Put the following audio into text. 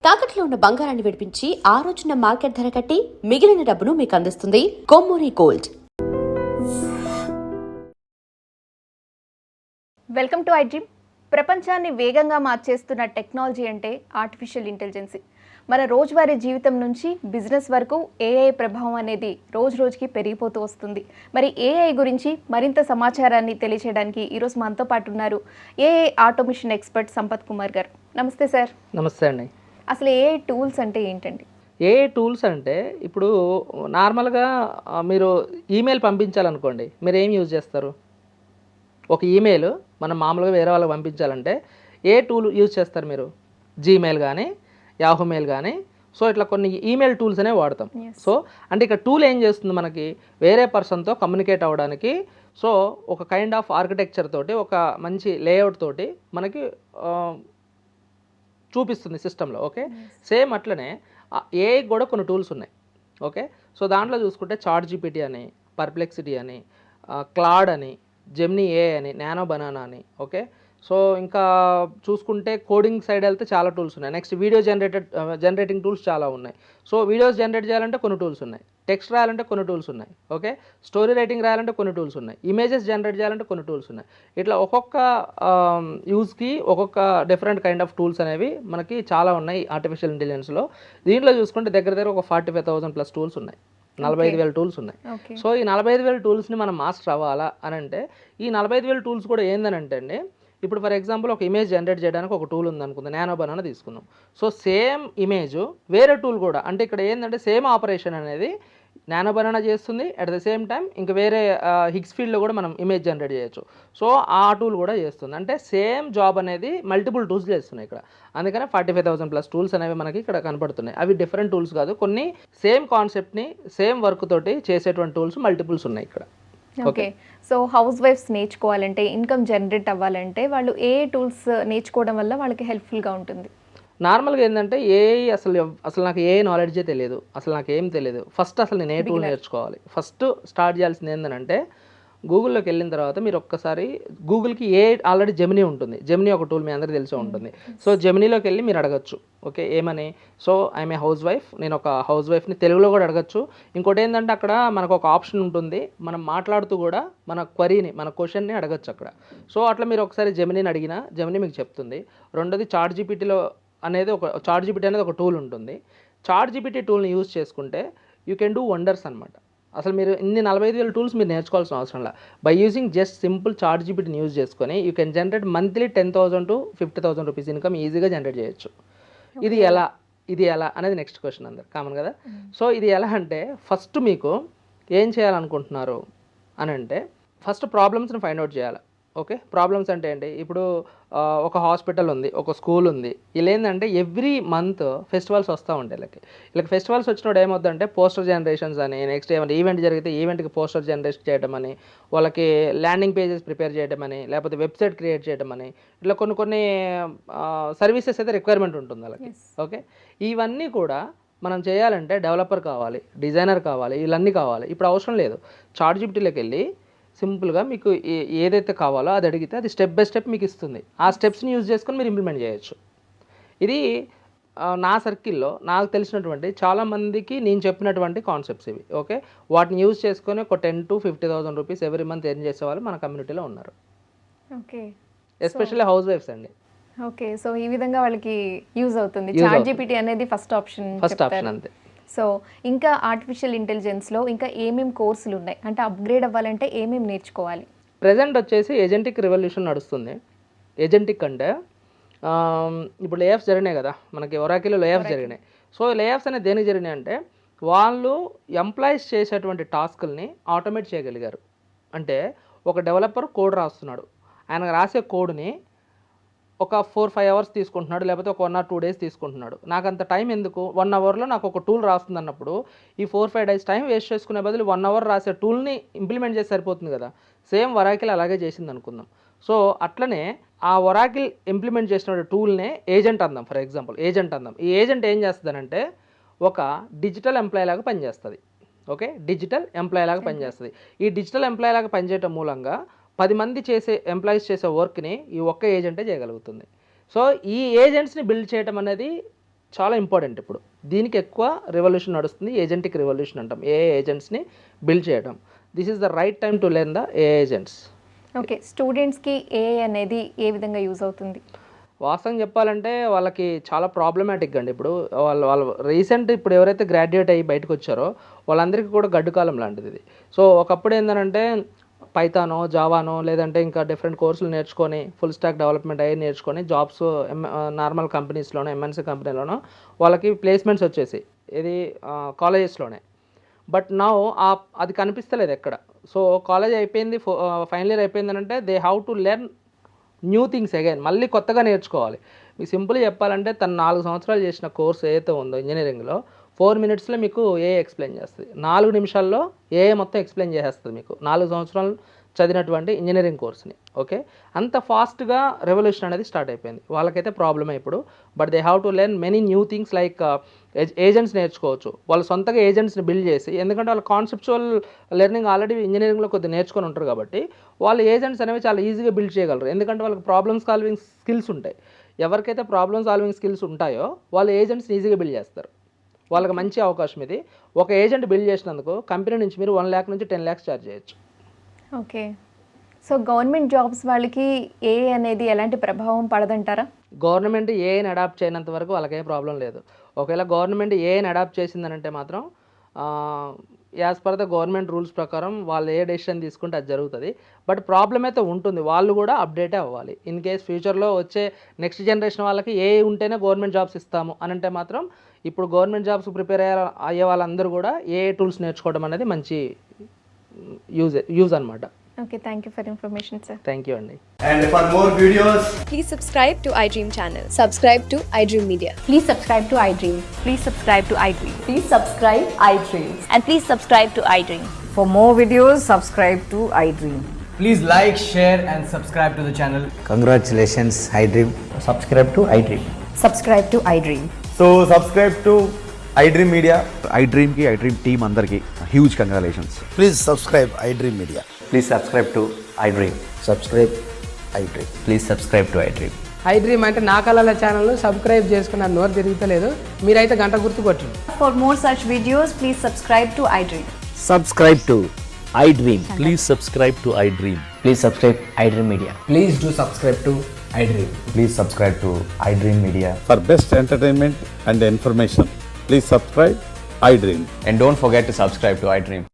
తాకట్లో ఉన్న బంగారాన్ని విడిపించి ఆ రోజున మార్కెట్ ధర కట్టి మిగిలిన డబ్బును మీకు అందిస్తుంది Kommuri gold. Welcome to iDream. ప్రపంచాన్ని వేగంగా మార్చేస్తున్న టెక్నాలజీ అంటే ఆర్టిఫిషియల్ ఇంటెలిజెన్స్. మన రోజువారీ జీవితం నుంచి బిజినెస్ వరకు ఏఐ ప్రభావం అనేది రోజుకి పెరిగిపోతూ వస్తుంది. మరి ఏఐ గురించి మరింత సమాచారాన్ని తెలియజేయడానికి ఈరోజు మనతో పాటు ఉన్నారు AI automation expert Sampath Kumar గారు. నమస్తే సార్. నమస్తే అండి. అసలు ఏఐ టూల్స్ అంటే ఏంటండి? ఏఐ టూల్స్ అంటే ఇప్పుడు నార్మల్గా మీరు ఈమెయిల్ పంపించాలనుకోండి, మీరు ఏం యూజ్ చేస్తారు? ఒక ఈమెయిల్ మనం మామూలుగా వేరే వాళ్ళకి పంపించాలంటే ఏ టూల్ యూజ్ చేస్తారు మీరు? జీమెయిల్ కానీ, యాహూ మెయిల్ కానీ. సో ఇట్లా కొన్ని ఈమెయిల్ టూల్స్ అనేవి వాడతాం. సో అంటే ఇక్కడ టూల్ ఏం చేస్తుంది, మనకి వేరే పర్సన్తో కమ్యూనికేట్ అవ్వడానికి సో ఒక కైండ్ ఆఫ్ ఆర్కిటెక్చర్ తోటి, ఒక మంచి లేఅవుట్ తోటి మనకి చూపిస్తుంది సిస్టంలో. ఓకే, సేమ్ అట్లనే ఏఐ కూడా కొన్ని టూల్స్ ఉన్నాయి. ఓకే, సో దాంట్లో చూసుకుంటే చాట్ జీపీటీ అని, పర్ప్లెక్సిటీ అని, క్లాడ్ అని, జెమినీ ఏఐ అని, నానో బనానా అని. ఓకే, సో ఇంకా చూసుకుంటే కోడింగ్ సైడ్ వెళ్తే చాలా టూల్స్ ఉన్నాయి. నెక్స్ట్ వీడియో జనరేటింగ్ టూల్స్ చాలా ఉన్నాయి. సో వీడియోస్ జనరేట్ చేయాలంటే కొన్ని టూల్స్ ఉన్నాయి, టెక్స్ట్ రాయాలంటే కొన్ని టూల్స్ ఉన్నాయి. ఓకే, స్టోరీ రైటింగ్ రాయాలంటే కొన్ని టూల్స్ ఉన్నాయి, ఇమేజెస్ జనరేట్ చేయాలంటే కొన్ని టూల్స్ ఉన్నాయి. ఇట్లా ఒక్కొక్క యూస్కి ఒక్కొక్క డిఫరెంట్ కైండ్ ఆఫ్ టూల్స్ అనేవి మనకి చాలా ఉన్నాయి ఆర్టిఫిషియల్ ఇంటెలిజెన్స్లో. దీంట్లో చూసుకుంటే దగ్గర ఒక 45,000 ప్లస్ టూల్స్ ఉన్నాయి, 45,000 టూల్స్ ఉన్నాయి. సో ఈ 45,000 టూల్స్ని మనం మాస్టర్ అవ్వాలా అని అంటే, ఈ 45,000 టూల్స్ కూడా ఏందనంటే అండి, ఇప్పుడు ఫర్ ఎగ్జాంపుల్ ఒక ఇమేజ్ జనరేట్ చేయడానికి ఒక టూల్ ఉంది అనుకుందాం, నానో బనానా తీసుకుందాం. సో సేమ్ ఇమేజ్ వేరే టూల్ కూడా, అంటే ఇక్కడ ఏంటంటే సేమ్ ఆపరేషన్ అనేది నానో బనానా చేస్తుంది, అట్ ద సేమ్ టైం ఇంకా వేరే హిగ్స్ ఫీల్డ్లో కూడా మనం ఇమేజ్ జనరేట్ చేయొచ్చు. సో ఆ టూల్ కూడా చేస్తుంది. అంటే సేమ్ జాబ్ అనేది మల్టిపుల్ టూల్స్ చేస్తున్నాయి ఇక్కడ. అందుకనే 45,000 ప్లస్ టూల్స్ అనేవి మనకి ఇక్కడ కనపడుతున్నాయి. అవి డిఫరెంట్ టూల్స్ కాదు, కొన్ని సేమ్ కాన్సెప్ట్ని సేమ్ వర్క్ తోటి చేసేటువంటి టూల్స్ మల్టిపుల్స్ ఉన్నాయి ఇక్కడ. ఓకే, సో హౌస్ వైఫ్స్ నేర్చుకోవాలంటే, ఇన్కమ్ జనరేట్ అవ్వాలంటే వాళ్ళు ఏ టూల్స్ నేర్చుకోవడం వల్ల వాళ్ళకి హెల్ప్ఫుల్గా ఉంటుంది? నార్మల్గా ఏంటంటే ఏఐ అసలు నాకు ఏ నాలెడ్జే తెలియదు, అసలు నాకు ఏం తెలియదు. ఫస్ట్ అసలు నేను ఏ టూల్ నేర్చుకోవాలి? ఫస్ట్ స్టార్ట్ చేయాల్సింది ఏంటంటే, గూగుల్లోకి వెళ్ళిన తర్వాత మీరు ఒక్కసారి గూగుల్కి ఆల్రెడీ జెమినీ ఉంటుంది, జెమినీ ఒక టూల్ మీ అందరికీ తెలిసే ఉంటుంది. సో జెమినీలోకి వెళ్ళి మీరు అడగచ్చు, ఓకే ఏమని, so I'm a house wife, నేను ఒక హౌస్ వైఫ్ని తెలుగులో కూడా అడగచ్చు. ఇంకోటి ఏంటంటే అక్కడ మనకు ఒక ఆప్షన్ ఉంటుంది, మనం మాట్లాడుతూ కూడా మన క్వరీని, మన క్వశ్చన్ని అడగచ్చు అక్కడ. సో అట్లా మీరు ఒకసారి జెమినీని అడిగినా జెమినీ మీకు చెప్తుంది. రెండోది చాట్ జీపీటీలో అనేది చాట్ జీపీటీ అనేది ఒక టూల్ ఉంటుంది. చాట్ జీపీటీ టూల్ని యూజ్ చేసుకుంటే యూ కెన్ డూ వండర్స్ అనమాట. అసలు మీరు ఇన్ని 45,000 టూల్స్ మీరు నేర్చుకోవాల్సిన అవసరం లేదు. బై యూజింగ్ జస్ట్ సింపుల్ చాట్ జీపీటీని యూజ్ చేసుకొని you can generate monthly 10,000 to 50,000 rupees income ఈజీగా జనరేట్ చేయొచ్చు. ఇది ఎలా అనేది నెక్స్ట్ క్వశ్చన్ అందరు కామన్ కదా. సో ఇది ఎలా అంటే, ఫస్ట్ మీకు ఏం చేయాలనుకుంటున్నారు అని అంటే, ఫస్ట్ ప్రాబ్లమ్స్ని ఫైండ్ అవుట్ చేయాలి. ఓకే, ప్రాబ్లమ్స్ అంటే ఏంటి? ఇప్పుడు ఒక హాస్పిటల్ ఉంది, ఒక స్కూల్ ఉంది. ఇలా ఏంటంటే ఎవ్రీ మంత్ ఫెస్టివల్స్ వస్తూ ఉంటాయి. వీళ్ళకి ఫెస్టివల్స్ వచ్చినప్పుడు ఏమవుతుందంటే పోస్టర్ జనరేషన్స్ అని, నెక్స్ట్ ఏమైనా ఈవెంట్ జరిగితే ఈవెంట్కి పోస్టర్ జనరేట్ చేయడం అని, వాళ్ళకి ల్యాండింగ్ పేజెస్ ప్రిపేర్ చేయడం అని, లేకపోతే వెబ్సైట్ క్రియేట్ చేయడం అని, ఇట్లా కొన్ని సర్వీసెస్ అయితే రిక్వైర్మెంట్ ఉంటుంది వాళ్ళకి. ఓకే, ఇవన్నీ కూడా మనం చేయాలంటే డెవలపర్ కావాలి, డిజైనర్ కావాలి, వీళ్ళన్నీ కావాలి. ఇప్పుడు అవసరం లేదు, చాట్ జీపీటీలోకి వెళ్ళి సింపుల్గా మీకు ఏదైతే కావాలో అది అడిగితే అది స్టెప్ బై స్టెప్ మీకు ఇస్తుంది. ఆ స్టెప్స్ని యూజ్ చేసుకొని మీరు ఇంప్లిమెంట్ చేయొచ్చు. ఇది నా సర్కిల్లో నాకు తెలిసినటువంటి చాలామందికి నేను చెప్పినటువంటి కాన్సెప్ట్స్ ఇవి. ఓకే, వాటిని యూజ్ చేసుకొని ఒక 10,000 to 50,000 rupees every month earn చేసేవాళ్ళు మన కమ్యూనిటీలో ఉన్నారు. ఓకే, ఎస్పెషల్లీ హౌస్ వైఫ్స్ అండి. ఓకే, సో ఈ విధంగా వాళ్ళకి యూజ్ అవుతుంది. చాట్ జీపీటీ అనేది ఫస్ట్ ఆప్షన్ అంతే. సో ఇంకా ఆర్టిఫిషియల్ ఇంటెలిజెన్స్లో ఇంకా ఏమేమి కోర్సులు ఉన్నాయి, అంటే అప్గ్రేడ్ అవ్వాలంటే ఏమేమి నేర్చుకోవాలి? ప్రజెంట్ వచ్చేసి ఏజెంటిక్ రెవల్యూషన్ నడుస్తుంది. ఏజెంటిక్ అంటే ఇప్పుడు లేఆఫ్స్ జరిగినాయి కదా, మనకి ఒరాకిల్లో లేఆఫ్స్ జరిగినాయి. సో లేఆఫ్స్ అనేది దేనికి జరిగినాయి అంటే, వాళ్ళు ఎంప్లాయీస్ చేసేటువంటి టాస్కుల్ని ఆటోమేట్ చేయగలిగారు. అంటే ఒక డెవలపర్ కోడ్ రాస్తున్నాడు, ఆయన రాసే కోడ్ని ఒక 4-5 అవర్స్ తీసుకుంటున్నాడు, లేకపోతే ఒక 1 or 2 days తీసుకుంటున్నాడు. నాకు అంత టైం ఎందుకు? 1 అవర్లో నాకు ఒక టూల్ రాస్తుంది అన్నప్పుడు ఈ 4-5 days టైం వేస్ట్ చేసుకునే బదులు 1 అవర్ రాసే టూల్ని ఇంప్లిమెంట్ చేసి సరిపోతుంది కదా. సేమ్ ఒరాకిల్ అలాగే చేసింది అనుకుందాం. సో అట్లనే ఆ ఒరాకిల్ ఇంప్లిమెంట్ చేసిన టూల్నే ఏజెంట్ అందాం, ఫర్ ఎగ్జాంపుల్ ఏజెంట్ అందాం. ఈ ఏజెంట్ ఏం చేస్తుందంటే ఒక డిజిటల్ ఎంప్లాయీ లాగా పనిచేస్తుంది. ఓకే, డిజిటల్ ఎంప్లాయీ లాగా పనిచేస్తుంది. ఈ డిజిటల్ ఎంప్లాయీ లాగా పనిచేయటం మూలంగా 10 మంది ఎంప్లాయీస్ చేసే వర్క్ని ఈ ఒక్క ఏజెంటే చేయగలుగుతుంది. సో ఈ ఏజెంట్స్ని బిల్డ్ చేయడం అనేది చాలా ఇంపార్టెంట్. ఇప్పుడు దీనికి ఎక్కువ రెవల్యూషన్ నడుస్తుంది, ఏజెంటిక్ రెవల్యూషన్ అంటాం. ఏఐ ఏజెంట్స్ని బిల్డ్ చేయడం. This is the right time to learn the AI agents. Okay, స్టూడెంట్స్కి ఏఐ అనేది ఏ విధంగా యూజ్ అవుతుంది? వాస్తవం చెప్పాలంటే వాళ్ళకి చాలా ప్రాబ్లమాటిక్ అండి. ఇప్పుడు వాళ్ళు రీసెంట్ ఇప్పుడు ఎవరైతే గ్రాడ్యుయేట్ అయ్యి బయటకు వచ్చారో వాళ్ళందరికీ కూడా గడ్డు కాలం లాంటిది ఇది. సో ఒకప్పుడు ఏంటంటే పైథానో, జావానో లేదంటే ఇంకా డిఫరెంట్ కోర్సులు నేర్చుకొని ఫుల్ స్టాక్ డెవలప్మెంట్ అయ్యి నేర్చుకొని జాబ్స్ నార్మల్ కంపెనీస్లోనో ఎంఎన్సీ కంపెనీలోనో వాళ్ళకి ప్లేస్మెంట్స్ వచ్చేసి ఇది కాలేజెస్లోనే. బట్ నౌ అది కనిపిస్తలేదు ఎక్కడ. సో కాలేజ్ అయిపోయింది, ఫైనల్ ఇయర్ అయిపోయిందనంటే they have to learn new things again, మళ్ళీ కొత్తగా నేర్చుకోవాలి. మీకు సింపుల్గా చెప్పాలంటే తను 4 సంవత్సరాలు చేసిన కోర్స్ ఏదైతే ఉందో ఇంజనీరింగ్లో 4 మినిట్స్లో మీకు ఏ ఎక్స్ప్లెయిన్ చేస్తుంది, 4 నిమిషాల్లో ఏ మొత్తం ఎక్స్ప్లెయిన్ చేసేస్తుంది మీకు 4 సంవత్సరాలు చదివినటువంటి ఇంజనీరింగ్ కోర్స్ని. ఓకే, అంత ఫాస్ట్గా రెవల్యూషన్ అనేది స్టార్ట్ అయిపోయింది. వాళ్ళకైతే ప్రాబ్లమే ఇప్పుడు. But they have to learn many new things like agents నేర్చుకోవచ్చు. వాళ్ళు సొంతగా ఏజెంట్స్ని బిల్డ్ చేసి, ఎందుకంటే వాళ్ళు కాన్సెప్చువల్ లెర్నింగ్ ఆల్రెడీ ఇంజనీరింగ్లో కొద్దిగా నేర్చుకొని ఉంటారు కాబట్టి వాళ్ళు ఏజెంట్స్ అనేవి చాలా ఈజీగా బిల్డ్ చేయగలరు. ఎందుకంటే వాళ్ళకి ప్రాబ్లమ్ సాల్వింగ్ స్కిల్స్ ఉంటాయి. ఎవరికైతే ప్రాబ్లమ్ సాల్వింగ్ స్కిల్స్ ఉంటాయో వాళ్ళు ఏజెంట్స్ని ఈజీగా బిల్డ్ చేస్తారు. వాళ్ళకి మంచి అవకాశం ఇది. ఒక ఏజెంట్ బిల్డ్ చేసినందుకు కంపెనీ నుంచి మీరు 1 lakh నుంచి 10 lakhs ఛార్జ్ చేయొచ్చు. ఓకే, సో గవర్నమెంట్ జాబ్స్ వాళ్ళకి ఏఐ అనేది ఎలాంటి ప్రభావం పడదంటారా? గవర్నమెంట్ ఏఐని అడాప్ట్ చేయనంత వరకు వాళ్ళకేం ప్రాబ్లం లేదు. ఒకవేళ గవర్నమెంట్ ఏఐని అడాప్ట్ చేసిందనంటే మాత్రం as per the government rules ప్రకారం వాళ్ళు ఏ డెసిషన్ తీసుకుంటే అది జరుగుతుంది. బట్ ప్రాబ్లం అయితే ఉంటుంది, వాళ్ళు కూడా అప్డేటే అవ్వాలి. ఇన్ కేస్ ఫ్యూచర్లో వచ్చే నెక్స్ట్ జనరేషన్ వాళ్ళకి ఏఐ ఉంటేనే గవర్నమెంట్ జాబ్స్ ఇస్తాము అని అంటే మాత్రం ఇప్పుడు గవర్నమెంట్ జాబ్స్ ప్రిపేర్ అయ్యే వాళ్ళందరూ కూడా ఏఐ టూల్స్ నేర్చుకోవడం అనేది మంచి యూజ్ అనమాట. Okay, thank you for information, sir. Thank you అండి. And for more videos, Please subscribe to iDream channel. Subscribe to iDream Media. Please subscribe to iDream. Please subscribe to iDream. Please subscribe iDream. And please subscribe to iDream. For more videos, subscribe to iDream. please like, share and subscribe to the channel. Congratulations, iDream. Subscribe to iDream. Subscribe to iDream. So subscribe to iDream Media. iDream की iDream team अंदर की huge congratulations. Please subscribe iDream Media. Please subscribe to iDream. Subscribe iDream. Please subscribe to iDream. iDream అంటే నా కళల channel subscribe చేసుకున్న నోరు తిరుగుతలేదు, మీరైతే గంట గుర్తు కొట్టండి. For more such videos, please subscribe to iDream. Subscribe to iDream. Please subscribe to iDream. Please subscribe iDream Media. Please do subscribe to iDream. Please subscribe to iDream Media. For best entertainment and information, please subscribe iDream. And don't forget to subscribe to iDream.